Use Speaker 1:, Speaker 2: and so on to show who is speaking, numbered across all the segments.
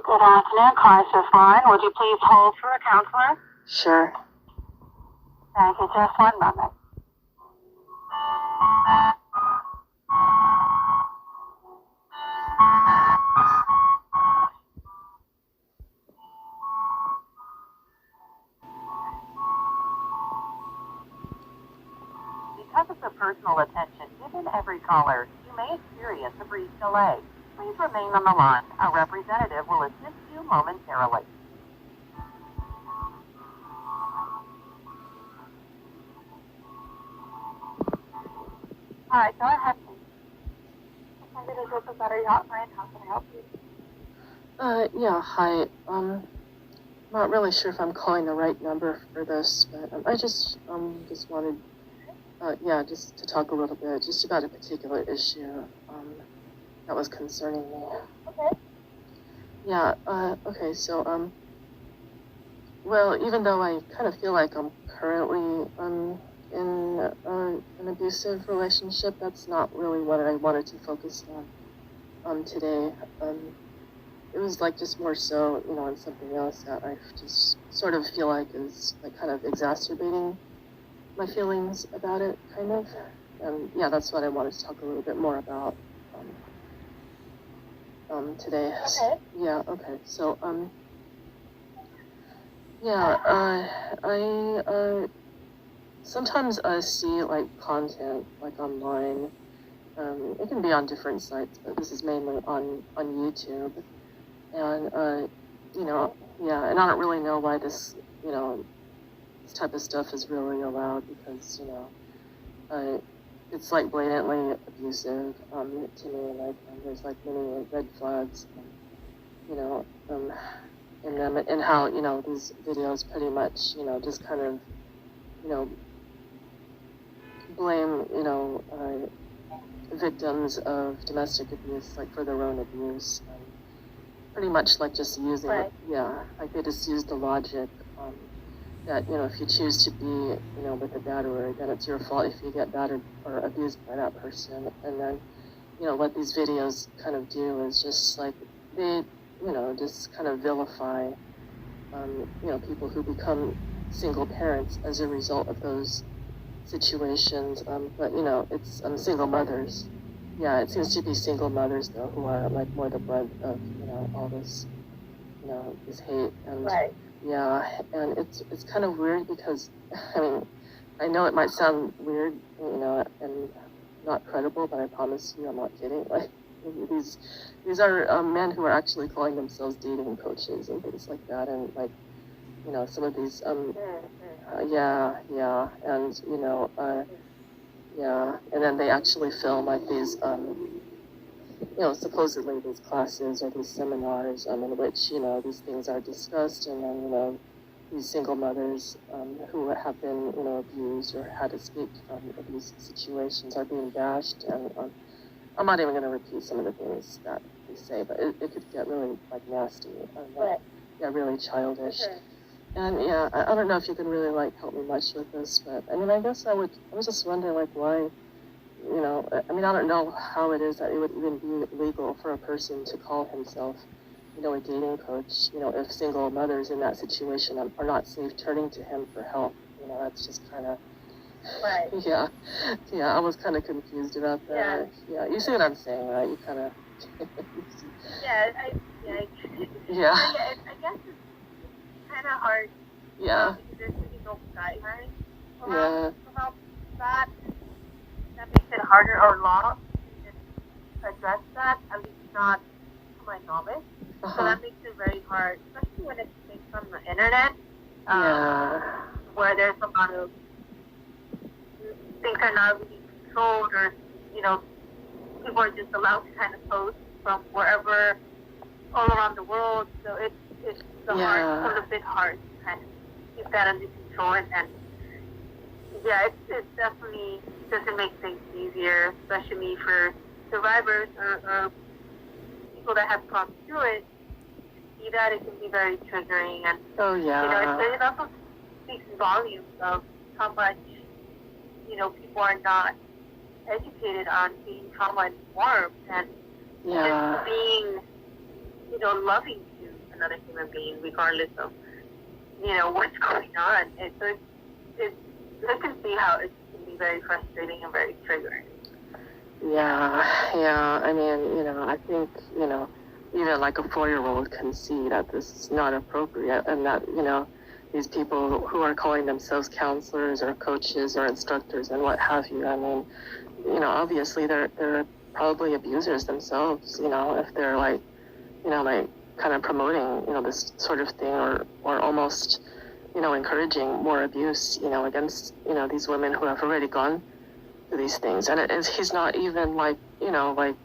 Speaker 1: Good afternoon, crisis line. Would you please hold for a counselor?
Speaker 2: Sure.
Speaker 1: Thank you. Just one moment. Because of the personal attention given every caller, you may experience a brief delay. Please remain on the line. A representative will assist you momentarily. All right, go ahead. This is Battery Hotline. How can I help you?
Speaker 2: Yeah, hi. Not really sure if I'm calling the right number for this, but I just wanted, just to talk a little bit, just about a particular issue, that was concerning me.
Speaker 1: Okay.
Speaker 2: Yeah, okay, so, well, even though I kind of feel like I'm currently, in, an abusive relationship, that's not really what I wanted to focus on, today. It was like just more so, on something else that I just sort of feel like is like kind of exacerbating my feelings about it, kind of. And yeah, that's what I wanted to talk a little bit more about today.
Speaker 1: Okay.
Speaker 2: Yeah, okay. So, I sometimes I see like content like online. It can be on different sites, but this is mainly on YouTube. And, and I don't really know why this type of stuff is really allowed because, it's like blatantly abusive, to me, like, there's like many red flags, in them and how, these videos pretty much, just kind of, blame, victims of domestic abuse, like for their own abuse. Pretty much like just using
Speaker 1: Right.
Speaker 2: it, yeah, like they just use the logic that, if you choose to be, with a batterer, then it's your fault if you get battered or abused by that person. And then, what these videos kind of do is just like they, just kind of vilify, people who become single parents as a result of those situations. But, it's single mothers. Yeah, it seems to be single mothers, though, who are, like, more the brunt of, all this, this hate. And,
Speaker 1: Right.
Speaker 2: yeah, and it's kind of weird because, I mean, I know it might sound weird, and not credible, but I promise you I'm not kidding. Like, these are men who are actually calling themselves dating coaches and things like that. And, like, some of these, and, and then they actually film like these, supposedly these classes or these seminars in which, these things are discussed, and then, these single mothers who have been, abused or had escaped from abusive situations are being bashed. And I'm not even going to repeat some of the things that they say, but it could get really, like, nasty and,
Speaker 1: Right.
Speaker 2: yeah, really childish.
Speaker 1: Okay.
Speaker 2: And yeah, I don't know if you can really like help me much with this, but I mean, I guess I was just wondering like why, I mean, I don't know how it is that it would even be legal for a person to call himself, a dating coach, if single mothers in that situation are not safe turning to him for help. That's just kind of,
Speaker 1: Right.
Speaker 2: yeah, I was kind of confused about that. Yeah, you see what I'm saying, right? You kind of,
Speaker 1: Yeah,
Speaker 2: yeah,
Speaker 1: I guess it's kind of hard.
Speaker 2: yeah,
Speaker 1: Because there's really no guidelines
Speaker 2: yeah,
Speaker 1: about that. That makes it harder, or law to just address that, at least not to my knowledge. So that makes it very hard, especially when it's based on the internet,
Speaker 2: yeah,
Speaker 1: where there's a lot of things are not really controlled, or people are just allowed to kind of post from wherever, all around the world. So it's a bit hard to kind of keep that under control, and yeah, it definitely doesn't make things easier, especially for survivors or people that have gone through it. To see that, it can be very triggering, and
Speaker 2: oh yeah,
Speaker 1: it also speaks volumes of how much people are not educated on being trauma informed and just being loving to another human being, regardless of, you know, what's going on. I can see how it can be very frustrating and very triggering.
Speaker 2: Yeah. I mean, you know, I think, you know, even like a 4-year-old can see that this is not appropriate, and that, you know, these people who are calling themselves counselors or coaches or instructors and what have you, I mean, you know, obviously they're probably abusers themselves, you know, if they're like, you know, like kind of promoting, you know, this sort of thing, or almost, you know, encouraging more abuse, you know, against, you know, these women who have already gone through these things. And he's not even like, you know, like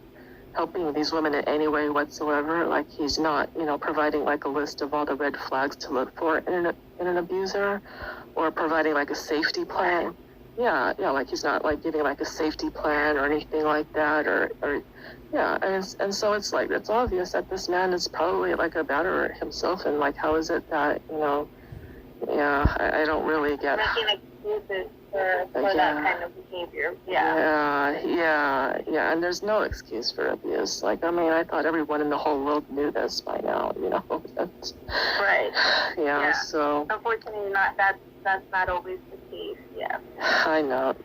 Speaker 2: helping these women in any way whatsoever. Like he's not, you know, providing like a list of all the red flags to look for in an abuser, or providing like a safety plan. Yeah, like he's not like giving like a safety plan or anything like that, or yeah, and so it's like, it's obvious that this man is probably like a batterer himself, and like, how is it that, you know, yeah, I don't really get
Speaker 1: making excuses for that kind of behavior.
Speaker 2: Yeah, and there's no excuse for abuse. Like, I mean, I thought everyone in the whole world knew this by now, you know.
Speaker 1: Right.
Speaker 2: Yeah, so
Speaker 1: unfortunately, that's not always the case. Yeah.
Speaker 2: I know.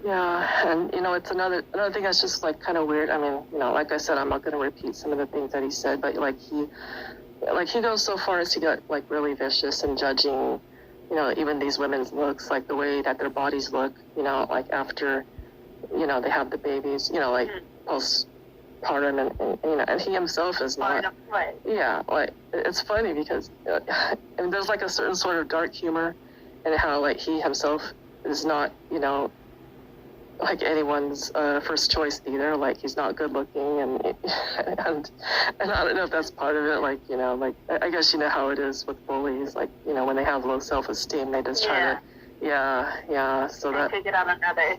Speaker 2: Yeah, and you know, it's another thing that's just like kind of weird. I mean, you know, like I said, I'm not going to repeat some of the things that he said, but like he goes so far as to get like really vicious and judging, you know, even these women's looks, like the way that their bodies look, you know, like after, you know, they have the babies, you know, like postpartum, and you know, and he himself is not. Yeah, like it's funny because and there's like a certain sort of dark humor in how like he himself is not, you know, like anyone's first choice either. Like he's not good looking, and I don't know if that's part of it. Like, you know, like I guess you know how it is with bullies. Like, you know, when they have low self-esteem, they just try to, so
Speaker 1: they
Speaker 2: that
Speaker 1: take it on another.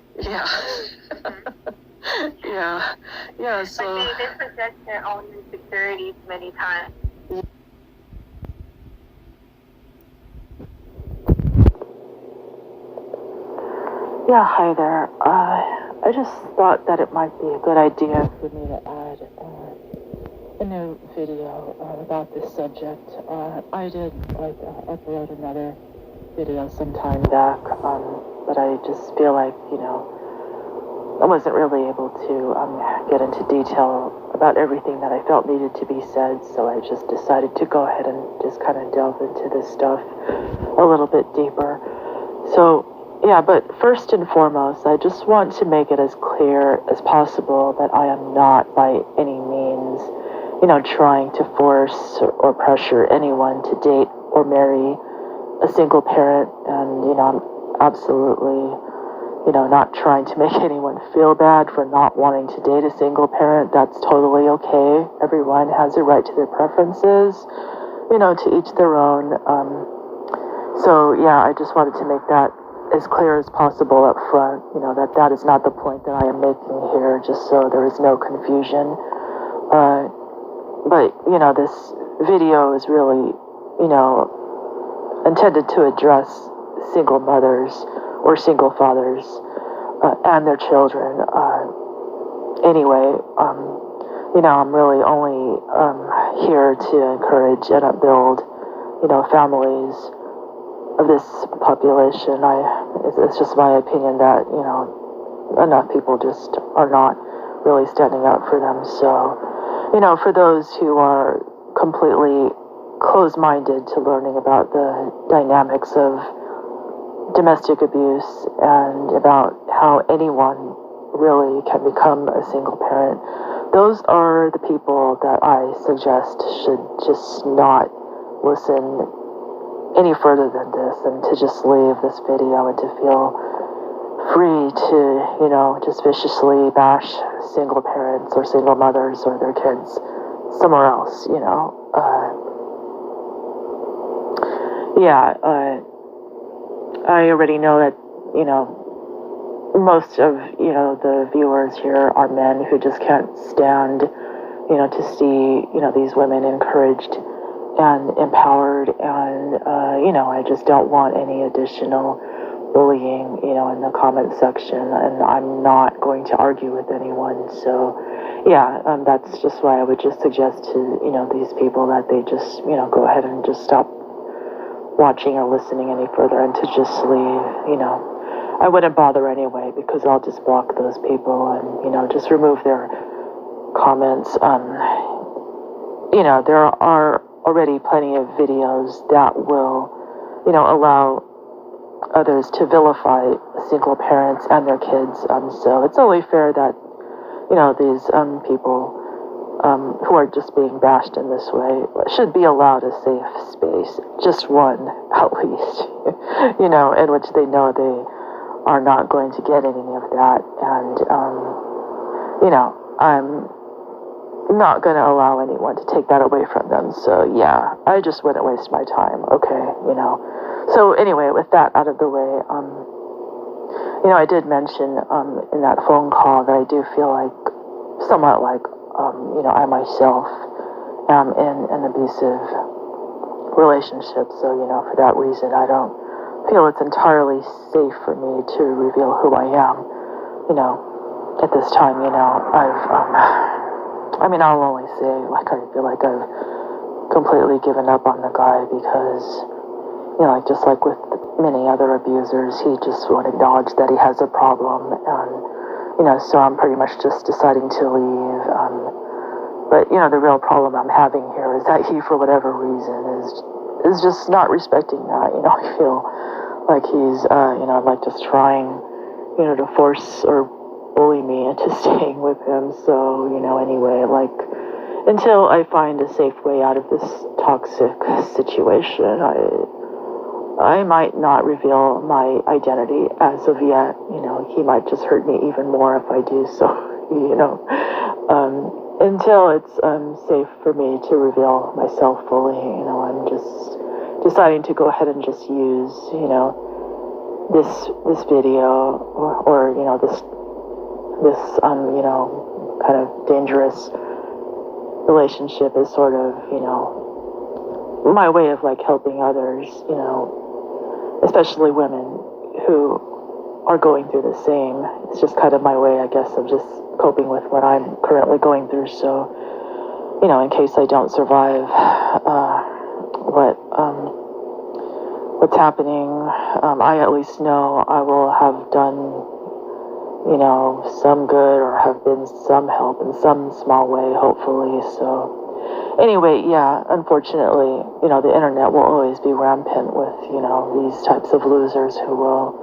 Speaker 2: So
Speaker 1: but they project their own insecurities many times.
Speaker 2: Yeah, hi there. I just thought that it might be a good idea for me to add a new video about this subject. I did upload another video some time back, but I just feel like, you know, I wasn't really able to get into detail about everything that I felt needed to be said, so I just decided to go ahead and just kind of delve into this stuff a little bit deeper. So, yeah, but first and foremost, I just want to make it as clear as possible that I am not by any means, you know, trying to force or pressure anyone to date or marry a single parent, and, you know, I'm absolutely, you know, not trying to make anyone feel bad for not wanting to date a single parent. That's totally okay. Everyone has a right to their preferences, you know, to each their own. So, yeah, I just wanted to make that as clear as possible up front, you know, that is not the point that I am making here, just so there is no confusion. But, you know, this video is really, you know, intended to address single mothers or single fathers and their children. Anyway, you know, I'm really only here to encourage and upbuild, you know, families of this population. It's just my opinion that, you know, enough people just are not really standing up for them. So, you know, for those who are completely closed-minded to learning about the dynamics of domestic abuse and about how anyone really can become a single parent, those are the people that I suggest should just not listen any further than this, and to just leave this video and to feel free to, you know, just viciously bash single parents or single mothers or their kids somewhere else, you know. I already know that, you know, most of, you know, the viewers here are men who just can't stand, you know, to see, you know, these women encouraged and empowered, and, you know, I just don't want any additional bullying, you know, in the comment section, and I'm not going to argue with anyone. So,
Speaker 3: yeah, that's just why I would just suggest to, these people that they just, go ahead and just stop watching or listening any further and to just leave. I wouldn't bother anyway because I'll just block those people and, just remove their comments. There are already plenty of videos that will, allow others to vilify single parents and their kids. So it's only fair that, these people who are just being bashed in this way should be allowed a safe space, just one at least, in which they know they are not going to get any of that. And, I'm not going to allow anyone to take that away from them. So, yeah, I just wouldn't waste my time, okay, So, anyway, with that out of the way, I did mention in that phone call that I do feel like, somewhat like, I myself am in an abusive relationship. So, for that reason, I don't feel it's entirely safe for me to reveal who I am, at this time. I'll only say, like, I feel like I've completely given up on the guy because, just like with many other abusers, he just won't acknowledge that he has a problem, and, so I'm pretty much just deciding to leave. But, the real problem I'm having here is that he, for whatever reason, is just not respecting that. I feel like he's, like just trying, to force or bully me into staying with him. So, anyway, like, until I find a safe way out of this toxic situation, I might not reveal my identity as of yet. He might just hurt me even more if I do so, until it's safe for me to reveal myself fully. I'm just deciding to go ahead and just use, this video or this kind of dangerous relationship is sort of, my way of like helping others, especially women who are going through the same. It's just kind of my way, I guess, of just coping with what I'm currently going through. So, in case I don't survive what's happening, I at least know I will have done, some good or have been some help in some small way, hopefully. So, anyway, yeah, unfortunately, the internet will always be rampant with, these types of losers who will,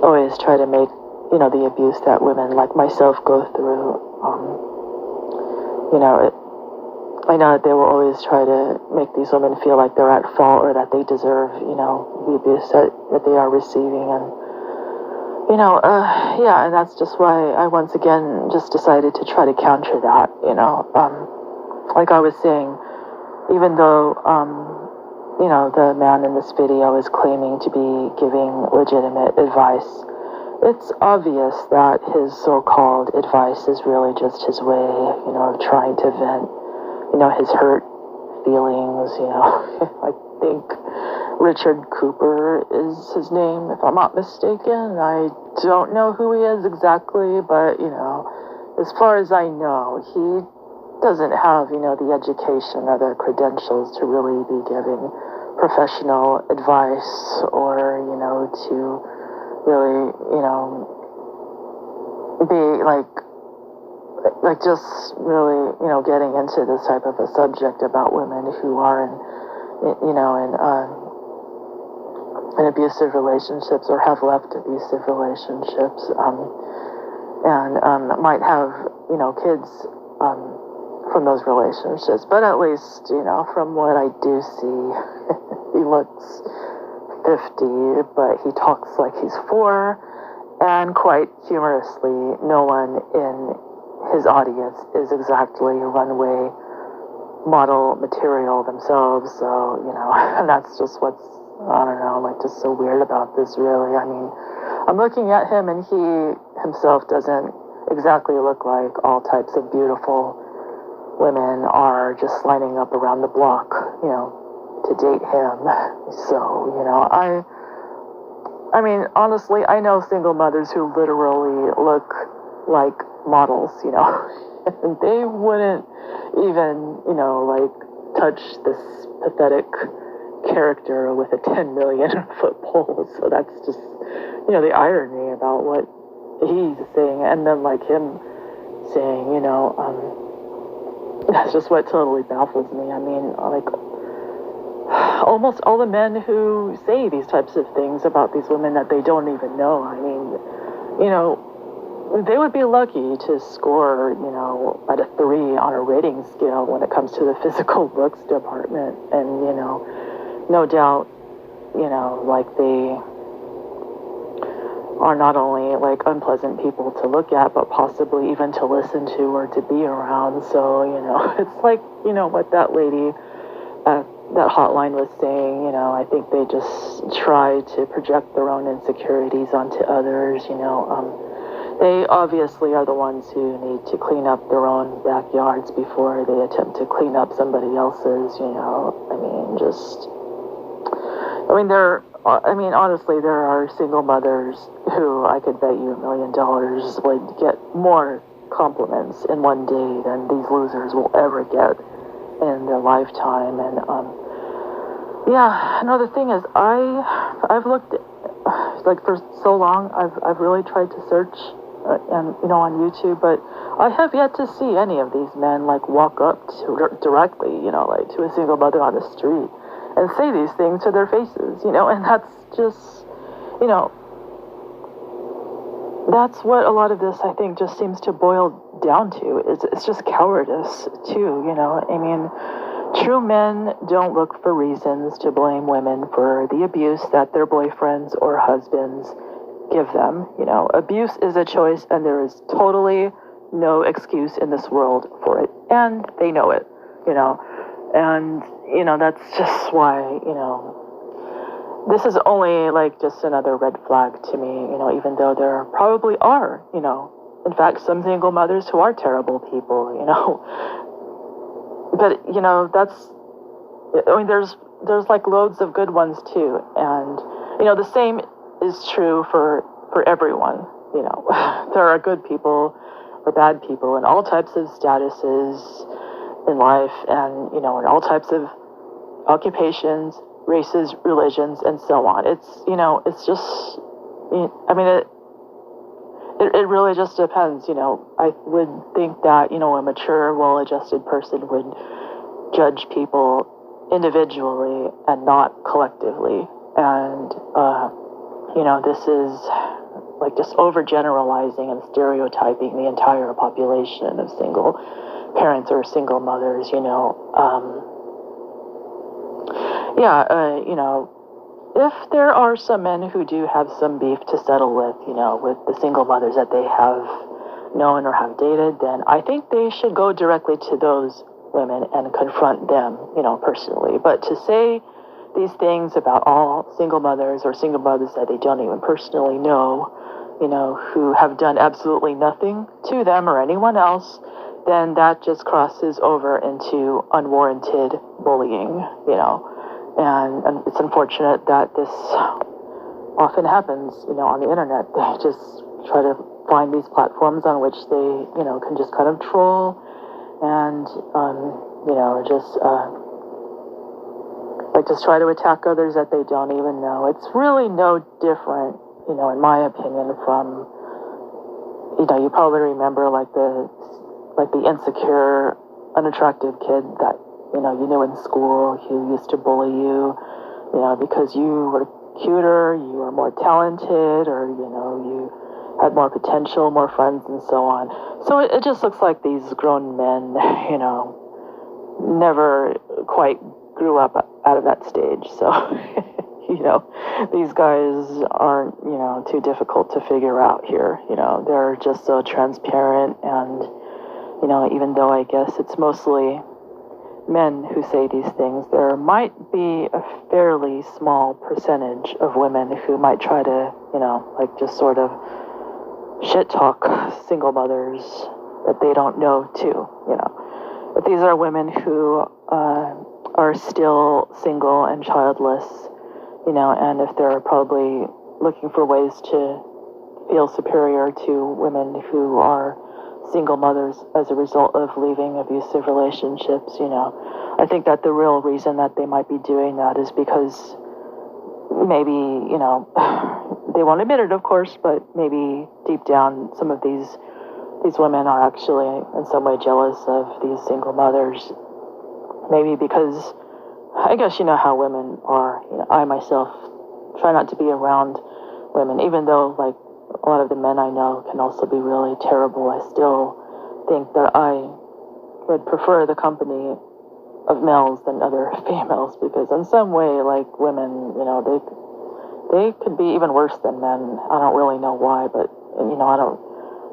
Speaker 3: always try to make, the abuse that women like myself go through, I know that they will always try to make these women feel like they're at fault or that they deserve, the abuse that they are receiving. And, and that's just why I once again just decided to try to counter that, like I was saying, even though, the man in this video is claiming to be giving legitimate advice, it's obvious that his so-called advice is really just his way, of trying to vent, his hurt feelings, I think Richard Cooper is his name, if I'm not mistaken. I don't know who he is exactly, but, as far as I know, he doesn't have, the education or the credentials to really be giving professional advice or, to really, be like just really, getting into this type of a subject about women who are in abusive relationships or have left abusive relationships, and might have, kids from those relationships. But at least, from what I do see, he looks 50, but he talks like he's 4, and quite humorously, no one in his audience is exactly runway model material themselves. So, and that's just what's, I don't know, like just so weird about this, really. I mean, I'm looking at him and he himself doesn't exactly look like all types of beautiful women are just lining up around the block, to date him. So, I mean, honestly, I know single mothers who literally look like models, you know, and they wouldn't even, you know, like touch this pathetic character with a 10 million foot pole. So that's just, you know, the irony about what he's saying, and then like him saying, you know, that's just what totally baffles me. I mean, like, almost all the men who say these types of things about these women that they don't even know, I mean, you know, they would be lucky to score, you know, at a 3 on a rating scale when it comes to the physical looks department. And, you know, no doubt, you know, like they are not only like unpleasant people to look at, but possibly even to listen to or to be around. So, you know, it's like, you know, what that lady that hotline was saying, you know, I think they just try to project their own insecurities onto others, you know. They obviously are the ones who need to clean up their own backyards before they attempt to clean up somebody else's, you know. I mean, honestly, there are single mothers who I could bet you $1 million would get more compliments in one day than these losers will ever get in their lifetime. And yeah, another thing is I've looked like for so long, I've really tried to search and, you know, on YouTube, but I have yet to see any of these men like walk up to directly, you know, like to a single mother on the street and say these things to their faces, you know. And that's just, you know, that's what a lot of this, I think, just seems to boil down to. It's just cowardice too, you know. I mean, true men don't look for reasons to blame women for the abuse that their boyfriends or husbands give them. You know, abuse is a choice, and there is totally no excuse in this world for it, and they know it, you know. And, you know, that's just why, you know, this is only like just another red flag to me, you know, even though there probably are, you know, in fact, some single mothers who are terrible people, you know. But, you know, I mean, there's like loads of good ones too. And, you know, the same is true for everyone, you know. There are good people or bad people in all types of statuses in life, and, you know, in all types of occupations, races, religions, and so on. It's, you know, it's just, I mean, it really just depends, you know. I would think that, you know, a mature, well-adjusted person would judge people individually and not collectively. And, you know, this is like just overgeneralizing and stereotyping the entire population of single parents or single mothers, you know. You know, if there are some men who do have some beef to settle with, you know, with the single mothers that they have known or have dated, then I think they should go directly to those women and confront them, you know, personally. But to say these things about all single mothers or single mothers that they don't even personally know, you know, who have done absolutely nothing to them or anyone else, then that just crosses over into unwarranted bullying, you know. And it's unfortunate that this often happens, you know, on the internet. They just try to find these platforms on which they, you know, can just kind of troll and, you know, just try to attack others that they don't even know. It's really no different, you know, in my opinion, from, you know, you probably remember like the insecure, unattractive kid that, you know, you knew in school who used to bully you, you know, because you were cuter, you were more talented, or, you know, you had more potential, more friends, and so on. So it just looks like these grown men, you know, never quite grew up out of that stage. So, you know, these guys aren't, you know, too difficult to figure out here. You know, they're just so transparent, and, you know, even though I guess it's mostly men who say these things, there might be a fairly small percentage of women who might try to, you know, like just sort of shit talk single mothers that they don't know too, you know. But these are women who are still single and childless, you know, and if they're probably looking for ways to feel superior to women who are single mothers as a result of leaving abusive relationships. I think that the real reason that they might be doing that is because maybe, they won't admit it, of course, but maybe deep down some of these women are actually in some way jealous of these single mothers. Maybe because, I guess you know how women are. I myself try not to be around women, even though like a lot of the men I know can also be really terrible. I still think that I would prefer the company of males than other females, because in some way, like women, they could be even worse than men. I don't really know why, but I don't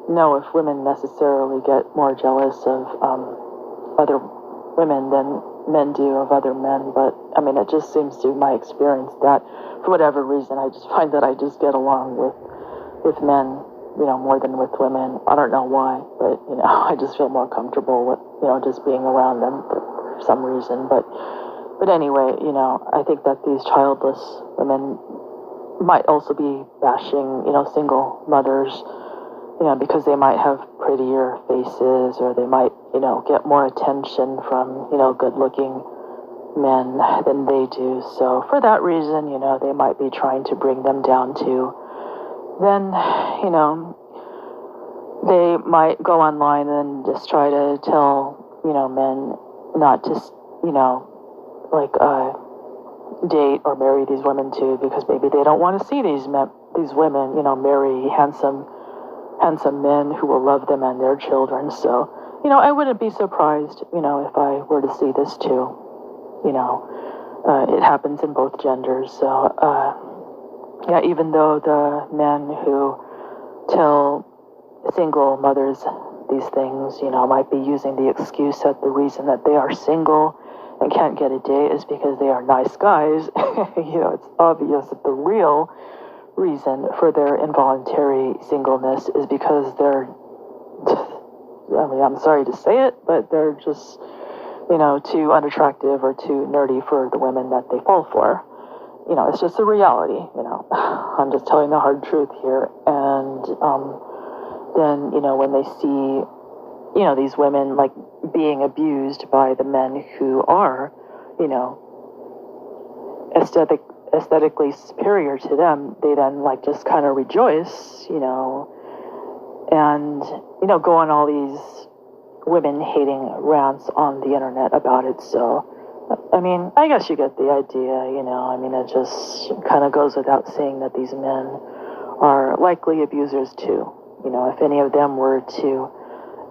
Speaker 3: know if women necessarily get more jealous of other women than men do of other men. But I mean, it just seems through my experience that for whatever reason, I just find that I just get along with men, more than with women. I don't know why, but I just feel more comfortable with just being around them for some reason. But anyway, I think that these childless women might also be bashing single mothers, because they might have prettier faces, or they might get more attention from good-looking men than they do. So for that reason, they might be trying to bring them down too. Then they might go online and just try to tell men not to date or marry these women too, because maybe they don't want to see these women marry handsome men who will love them and their children. So I wouldn't be surprised if I were to see this too. It happens in both genders. So even though the men who tell single mothers these things, might be using the excuse that the reason that they are single and can't get a date is because they are nice guys, it's obvious that the real reason for their involuntary singleness is because they're, I'm sorry to say it, but they're just, too unattractive or too nerdy for the women that they fall for. It's just a reality, I'm just telling the hard truth here. And then, when they see, these women like being abused by the men who are, aesthetically superior to them, they then like just kind of rejoice, and, go on all these women hating rants on the internet about it. So, I mean, I guess you get the idea, it just kind of goes without saying that these men are likely abusers too. If any of them were to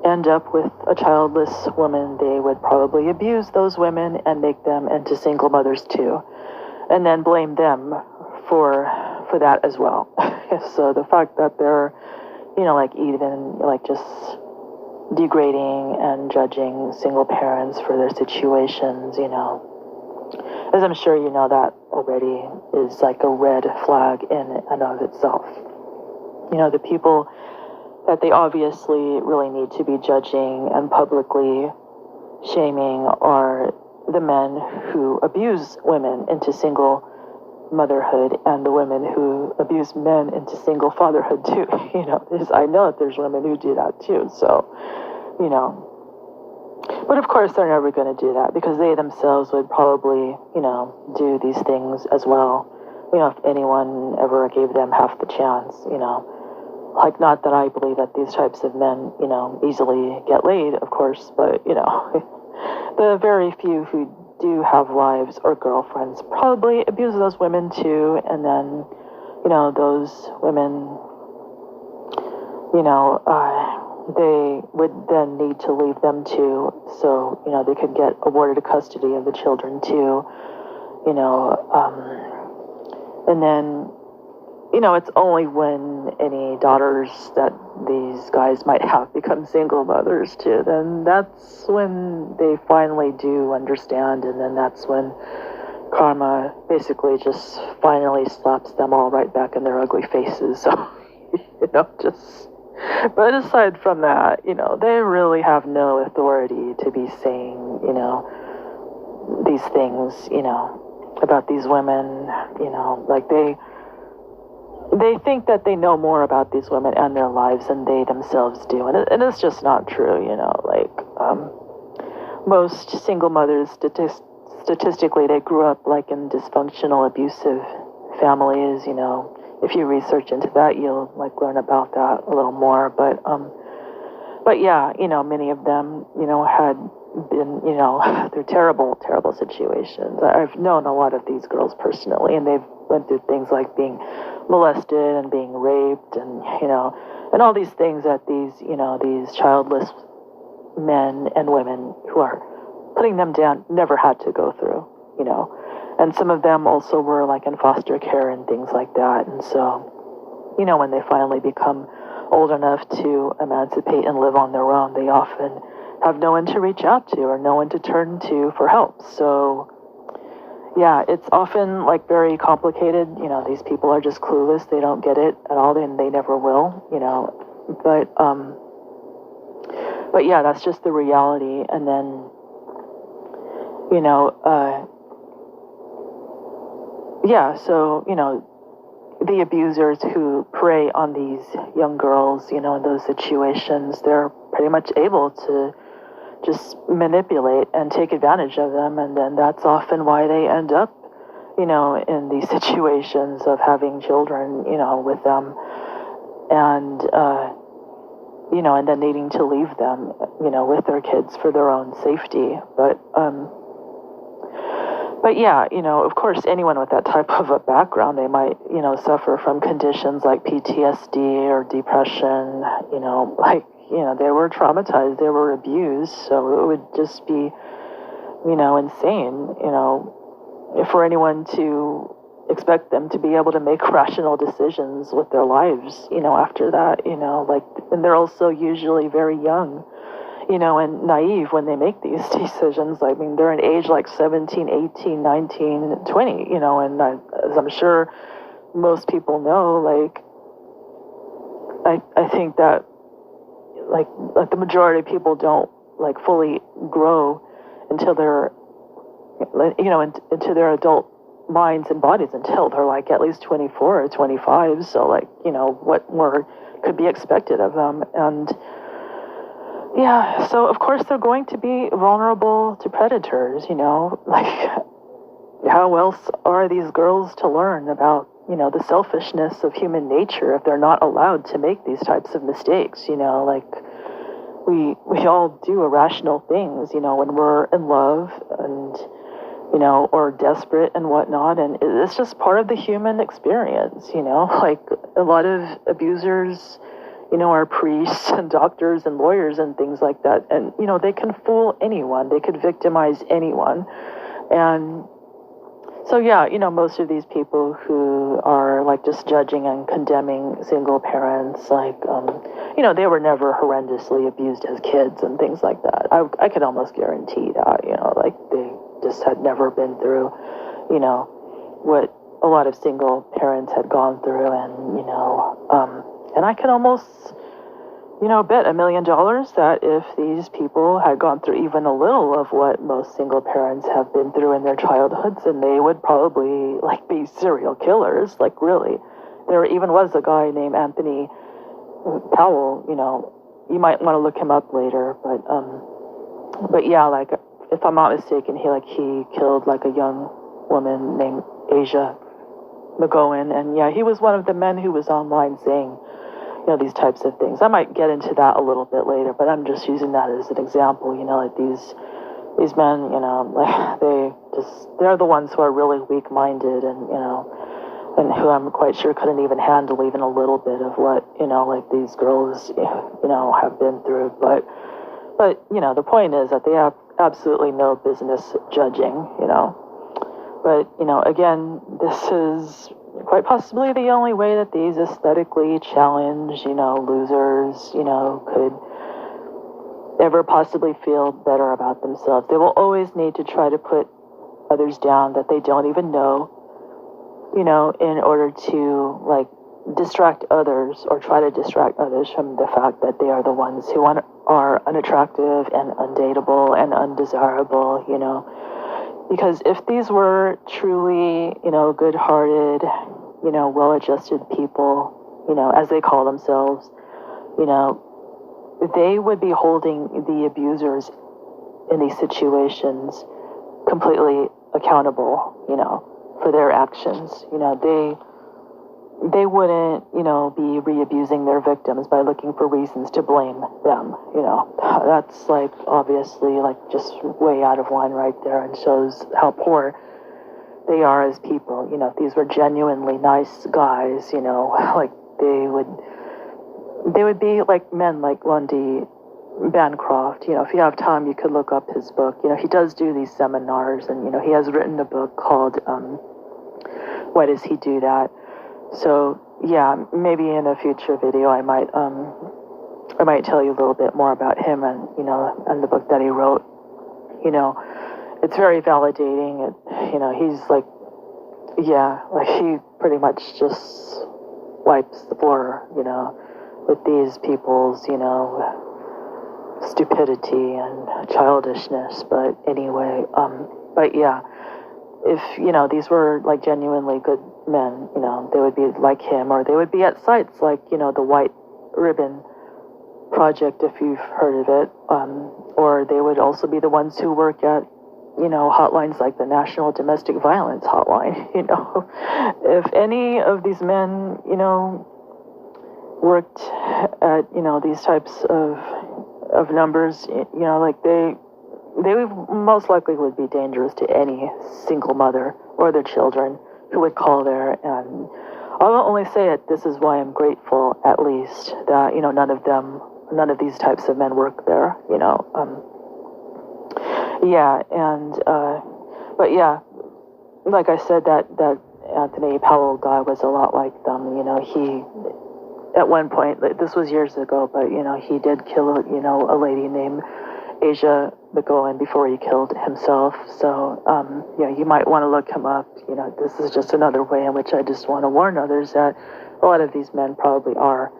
Speaker 3: end up with a childless woman, they would probably abuse those women and make them into single mothers too, and then blame them for that as well. So the fact that they're, even just degrading and judging single parents for their situations, as I'm sure you know that already, is like a red flag in and of itself. The people that they obviously really need to be judging and publicly shaming are the men who abuse women into single motherhood and the women who abuse men into single fatherhood too. I know that there's women who do that too. So, but of course they're never going to do that, because they themselves would probably, do these things as well. If anyone ever gave them half the chance, like, not that I believe that these types of men, easily get laid, of course, but, the very few who do have wives or girlfriends probably abuse those women too, and then, those women, they would then need to leave them too, so, they could get awarded custody of the children too, and then, it's only when any daughters that these guys might have become single mothers too, then that's when they finally do understand, and then that's when karma basically just finally slaps them all right back in their ugly faces. So, but aside from that, they really have no authority to be saying, these things, about these women, like they think that they know more about these women and their lives than they themselves do, and it's just not true. Most single mothers, statistically, they grew up like in dysfunctional, abusive families. If you research into that, you'll like learn about that a little more. But yeah, many of them, had been, through terrible, terrible situations. I've known a lot of these girls personally, and they've went through things like being molested and being raped, and and all these things that these childless men and women who are putting them down never had to go through. And some of them also were like in foster care and things like that. And so, when they finally become old enough to emancipate and live on their own, they often have no one to reach out to or no one to turn to for help. So, yeah, it's often like very complicated. These people are just clueless. They don't get it at all, and they never will. But yeah, that's just the reality. And then, so, the abusers who prey on these young girls, in those situations, they're pretty much able to just manipulate and take advantage of them. And then that's often why they end up, in these situations of having children, with them. And, and then needing to leave them, with their kids for their own safety. But yeah, of course, anyone with that type of a background, they might, suffer from conditions like PTSD or depression, they were traumatized, they were abused, so it would just be, insane, for anyone to expect them to be able to make rational decisions with their lives, after that, and they're also usually very young, and naive when they make these decisions. I mean, they're an age like 17, 18, 19, 20, and as I'm sure most people know, I think that, like the majority of people don't, fully grow until they're, into their adult minds and bodies until they're, at least 24 or 25. So, what more could be expected of them? And yeah, so of course they're going to be vulnerable to predators, how else are these girls to learn about, the selfishness of human nature if they're not allowed to make these types of mistakes, we all do irrational things, when we're in love and, or desperate and whatnot, and it's just part of the human experience, a lot of abusers, are priests and doctors and lawyers and things like that. And, they can fool anyone. They could victimize anyone. And so, yeah, most of these people who are just judging and condemning single parents, they were never horrendously abused as kids and things like that. I could almost guarantee that, they just had never been through, what a lot of single parents had gone through. And I can almost, bet $1 million that if these people had gone through even a little of what most single parents have been through in their childhoods, then they would probably, be serial killers, really. There even was a guy named Anthony Powell, you might want to look him up later, but yeah, if I'm not mistaken, he killed, a young woman named Asia McGowan, and yeah, he was one of the men who was online saying, these types of things. I might get into that a little bit later, but I'm just using that as an example, these men, they're the ones who are really weak-minded and, and who I'm quite sure couldn't even handle even a little bit of what, these girls, have been through. But, the point is that they have absolutely no business judging, But, again, this is quite possibly the only way that these aesthetically challenged, losers, could ever possibly feel better about themselves. They will always need to try to put others down that they don't even know, in order to, distract others or try to distract others from the fact that they are the ones who are unattractive and undateable and undesirable, Because if these were truly, good-hearted, well-adjusted people, as they call themselves, you know, they would be holding the abusers in these situations completely accountable, for their actions. They wouldn't, be re-abusing their victims by looking for reasons to blame them. That's like obviously like just way out of line right there, and shows how poor they are as people. If these were genuinely nice guys, like they would be like men like Lundy Bancroft. If you have time, you could look up his book. He does do these seminars, and he has written a book called Why Does He Do That? So yeah, maybe in a future video I might tell you a little bit more about him and and the book that he wrote. It's very validating. He's like, like he pretty much just wipes the floor, with these people's, stupidity and childishness. But anyway, but yeah, if, these were like genuinely good men, they would be like him, or they would be at sites like, the White Ribbon Project, if you've heard of it, or they would also be the ones who work at, hotlines like the National Domestic Violence Hotline. If any of these men, worked at, these types of numbers, like they most likely would be dangerous to any single mother or their children who would call there. And I'll only say it, this is why I'm grateful, at least, that, none of these types of men work there, yeah, and, but yeah, like I said, that Anthony Powell guy was a lot like them. He, at one point, this was years ago, but, he did kill, a lady named Asia McGowan before he killed himself. So, you might want to look him up. This is just another way in which I just want to warn others that a lot of these men probably are,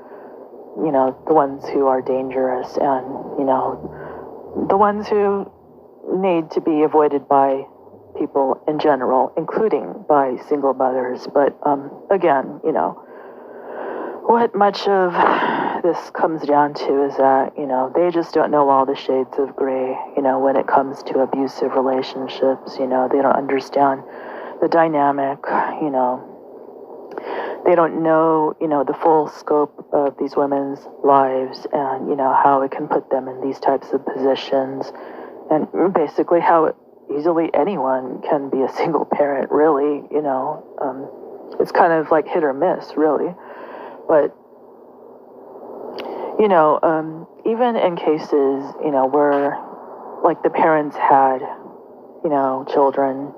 Speaker 3: the ones who are dangerous, and, the ones who need to be avoided by people in general, including by single mothers. But again, what much of this comes down to is that, they just don't know all the shades of gray, when it comes to abusive relationships. They don't understand the dynamic, they don't know, the full scope of these women's lives, and, how it can put them in these types of positions, and basically how easily anyone can be a single parent, really. It's kind of like hit or miss, really. But, even in cases, where, like, the parents had, children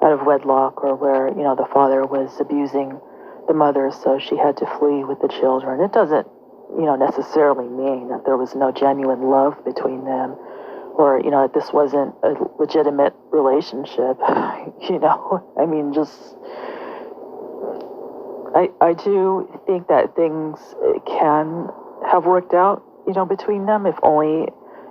Speaker 3: out of wedlock, or where, the father was abusing the mother, so she had to flee with the children, it doesn't, necessarily mean that there was no genuine love between them, or, that this wasn't a legitimate relationship. I mean, just, I do think that things can have worked out, between them, if only,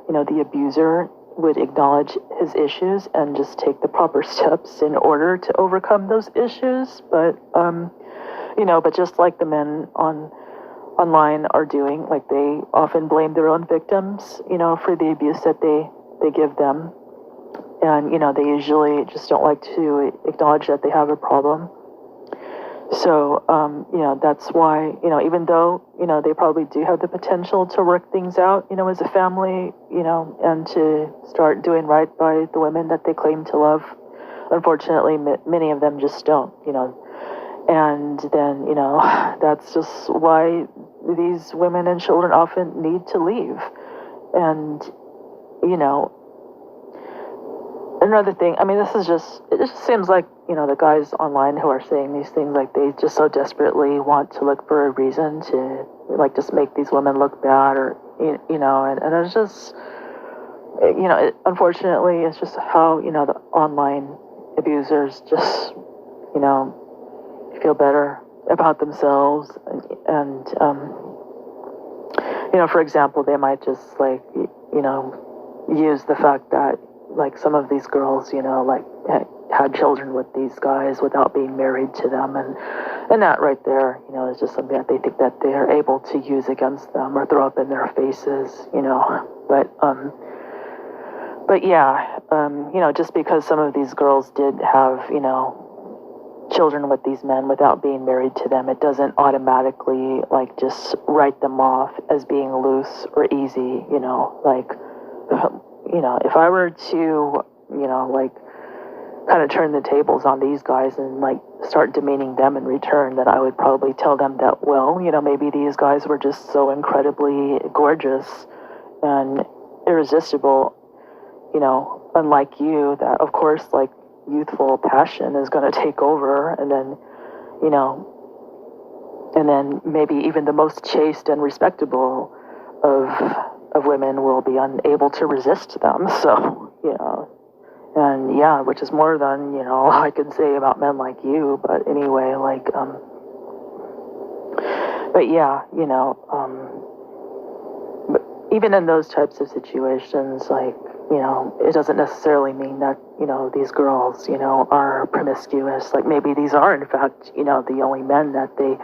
Speaker 3: the abuser would acknowledge his issues and just take the proper steps in order to overcome those issues. But, but just like the men online are doing, like, they often blame their own victims, for the abuse that they give them. And, they usually just don't like to acknowledge that they have a problem. So, that's why, even though, they probably do have the potential to work things out, as a family, and to start doing right by the women that they claim to love, unfortunately, many of them just don't, And then, that's just why these women and children often need to leave. And, another thing, I mean, it just seems like, the guys online who are saying these things, like, they just so desperately want to look for a reason to, like, just make these women look bad, or, and it's just, unfortunately, it's just how, the online abusers just, feel better about themselves. And for example, they might just, like, use the fact that, like, some of these girls, like, had children with these guys without being married to them, and that right there, you know, is just something that they think that they are able to use against them or throw up in their faces, you know. But yeah, you know, just because some of these girls did have, you know, children with these men without being married to them, it doesn't automatically like just write them off as being loose or easy, you know. Like, you know, if I were to, you know, like kind of turn the tables on these guys and like start demeaning them in return, then I would probably tell them that, well, you know, maybe these guys were just so incredibly gorgeous and irresistible, you know, unlike you, that of course, like, youthful passion is going to take over, and then, you know, and then maybe even the most chaste and respectable of women will be unable to resist them. So, you know, and yeah, which is more than, you know, I can say about men like you. But anyway, like, but yeah, you know, but even in those types of situations, like, you know, it doesn't necessarily mean that, you know, these girls, you know, are promiscuous. Like, maybe these are, in fact, you know, the only men that they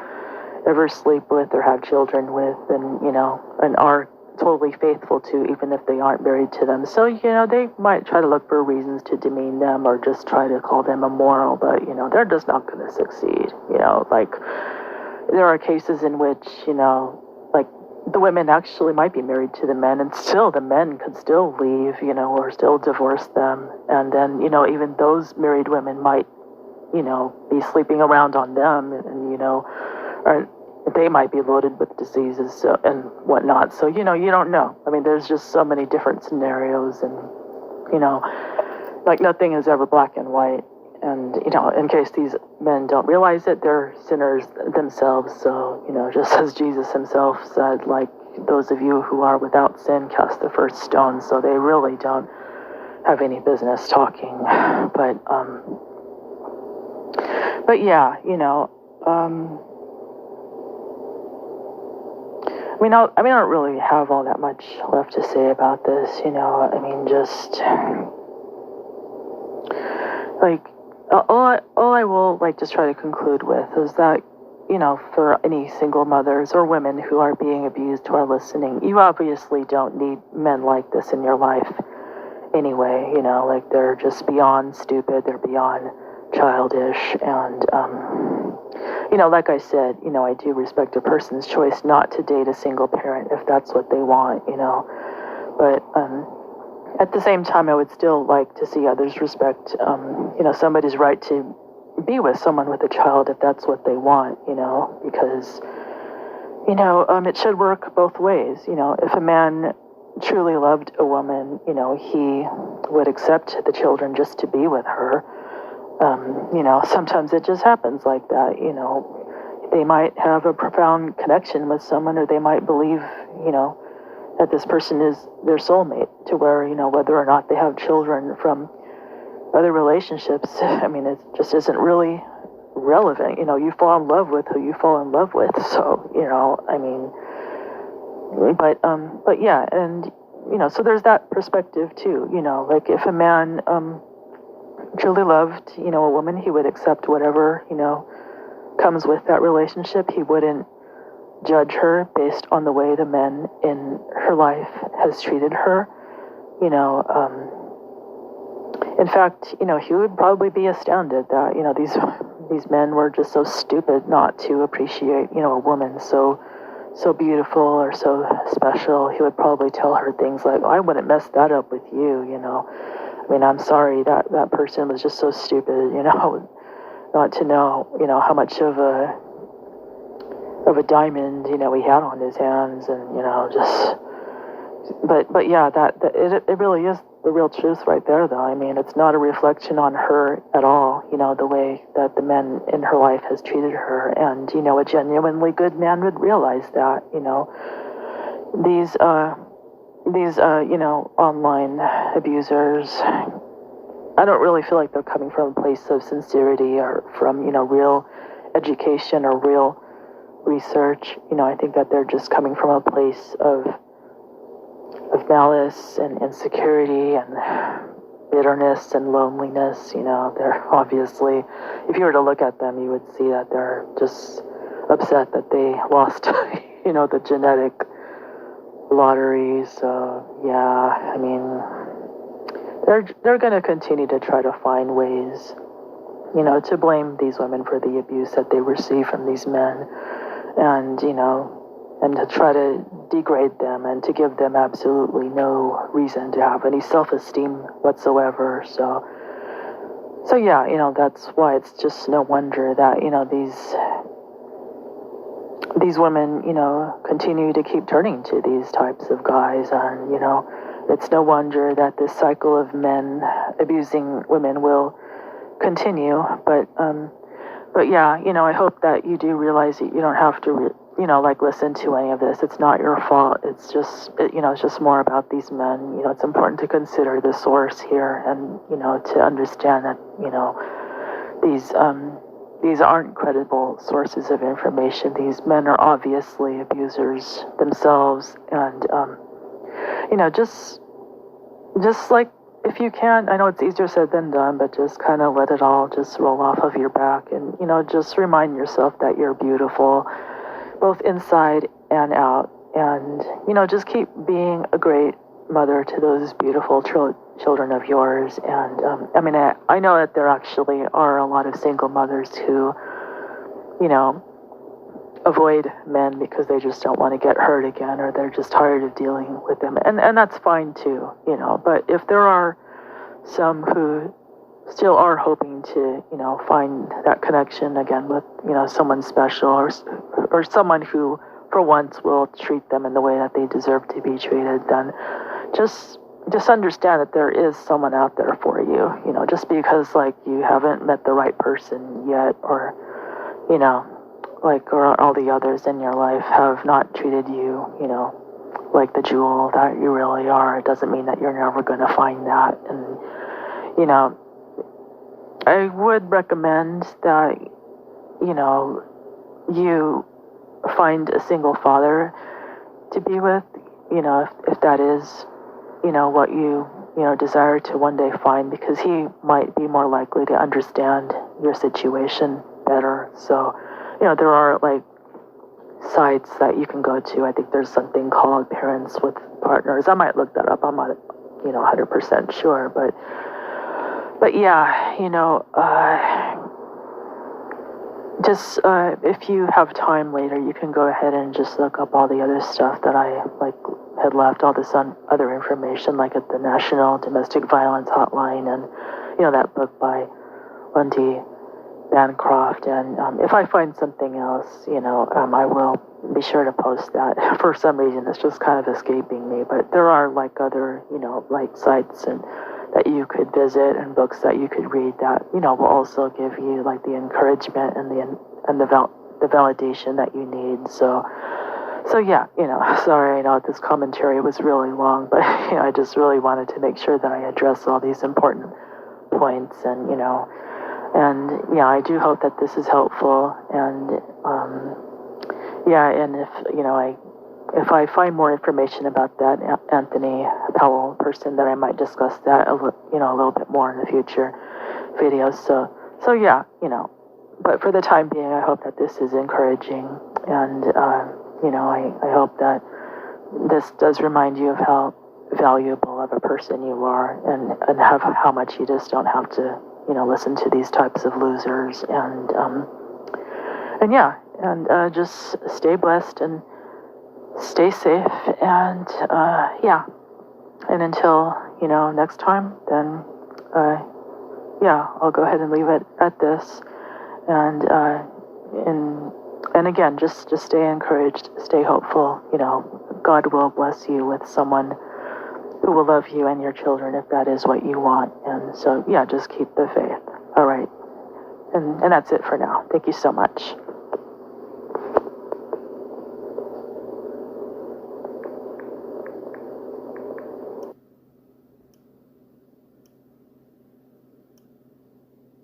Speaker 3: ever sleep with or have children with, and, you know, and are totally faithful to, even if they aren't married to them. So, you know, they might try to look for reasons to demean them or just try to call them immoral, but, you know, they're just not going to succeed. You know, like, there are cases in which, you know, like, the women actually might be married to the men, and still the men could still leave, you know, or still divorce them. And then, you know, even those married women might, you know, be sleeping around on them, and you know, or they might be loaded with diseases and whatnot. So, you know, you don't know. I mean, there's just so many different scenarios, and, you know, like, nothing is ever black and white. And, you know, in case these men don't realize it, they're sinners themselves. So, you know, just as Jesus himself said, like, those of you who are without sin, cast the first stone. So they really don't have any business talking. But yeah, you know, I don't really have all that much left to say about this, you know. I mean, just like, all I will, like, just try to conclude with is that, you know, for any single mothers or women who are being abused who are listening, you obviously don't need men like this in your life anyway, you know. Like, they're just beyond stupid, they're beyond childish, and, you know, like I said, you know, I do respect a person's choice not to date a single parent if that's what they want, you know, but, at the same time, I would still like to see others respect, you know, somebody's right to be with someone with a child if that's what they want, you know, because, you know, it should work both ways. You know, if a man truly loved a woman, you know, he would accept the children just to be with her. You know, sometimes it just happens like that, you know. They might have a profound connection with someone, or they might believe, you know, that this person is their soulmate, to where, you know, whether or not they have children from other relationships, I mean, it just isn't really relevant. You know, you fall in love with who you fall in love with. So, you know, I mean, but yeah, and, you know, so there's that perspective too, you know, like, if a man truly loved, you know, a woman, he would accept whatever, you know, comes with that relationship. He wouldn't judge her based on the way the men in her life has treated her, you know. In fact, you know, he would probably be astounded that, you know, these men were just so stupid not to appreciate, you know, a woman so beautiful or so special. He would probably tell her things like, oh, I wouldn't mess that up with you, you know. I mean, I'm sorry, that person was just so stupid, you know, not to know, you know, how much of a diamond, you know, he had on his hands, and, you know, just, but yeah, it really is the real truth right there, though. I mean, it's not a reflection on her at all, you know, the way that the men in her life has treated her, and, you know, a genuinely good man would realize that, you know, these you know, online abusers, I don't really feel like they're coming from a place of sincerity or from, you know, real education or real research. You know, I think that they're just coming from a place of malice and insecurity, and, bitterness and loneliness. They're obviously, if you were to look at them, you would see that they're just upset that they lost, the genetic lottery. So yeah, I mean, they're going to continue to try to find ways, to blame these women for the abuse that they receive from these men, and and to try to degrade them and to give them absolutely no reason to have any self-esteem whatsoever. So yeah, that's why it's just no wonder that these women, continue to keep turning to these types of guys, and it's no wonder that this cycle of men abusing women will continue. But yeah, I hope that you do realize that you don't have to, listen to any of this. It's not your fault. It's just, it's just more about these men. It's important to consider the source here, and to understand that these aren't credible sources of information. These men are obviously abusers themselves, and just like, if you can, I know it's easier said than done, but just kind of let it all just roll off of your back, and just remind yourself that you're beautiful, both inside and out, and just keep being a great mother to those beautiful children of yours. And I know that there actually are a lot of single mothers who avoid men because they just don't want to get hurt again, or they're just tired of dealing with them, and that's fine too, but if there are some who still are hoping to find that connection again with someone special, or someone who for once will treat them in the way that they deserve to be treated, then just understand that there is someone out there for you. Just because you haven't met the right person yet, or or all the others in your life have not treated you like the jewel that you really are, it doesn't mean that you're never going to find that. And I would recommend that you find a single father to be with, if that is what you desire to one day find, because he might be more likely to understand your situation better. So there are sites that you can go to. I think there's something called Parents with Partners. I might look that up. I'm not 100% sure, but yeah, just if you have time later, you can go ahead and just look up all the other stuff that I had left, all this other information, at the National Domestic Violence Hotline, and that book by Lundy Bancroft. And if I find something else, I will be sure to post that. For some reason, it's just kind of escaping me, but there are other sites and that you could visit, and books that you could read that will also give you the encouragement and the validation that you need. So yeah, sorry, I know this commentary was really long, but I just really wanted to make sure that I address all these important points, and and yeah, I do hope that this is helpful. And yeah, and if I find more information about that Anthony Powell person, then I might discuss that a little bit more in the future videos. So yeah, but for the time being, I hope that this is encouraging, and I hope that this does remind you of how valuable of a person you are, and how much you just don't have to listen to these types of losers, and yeah, and just stay blessed and stay safe, and yeah, and until next time, then yeah, I'll go ahead and leave it at this, and again, just stay encouraged, stay hopeful. God will bless you with someone who will love you and your children if that is what you want. And so yeah, just keep the faith. All right, and that's it for now. Thank you so much.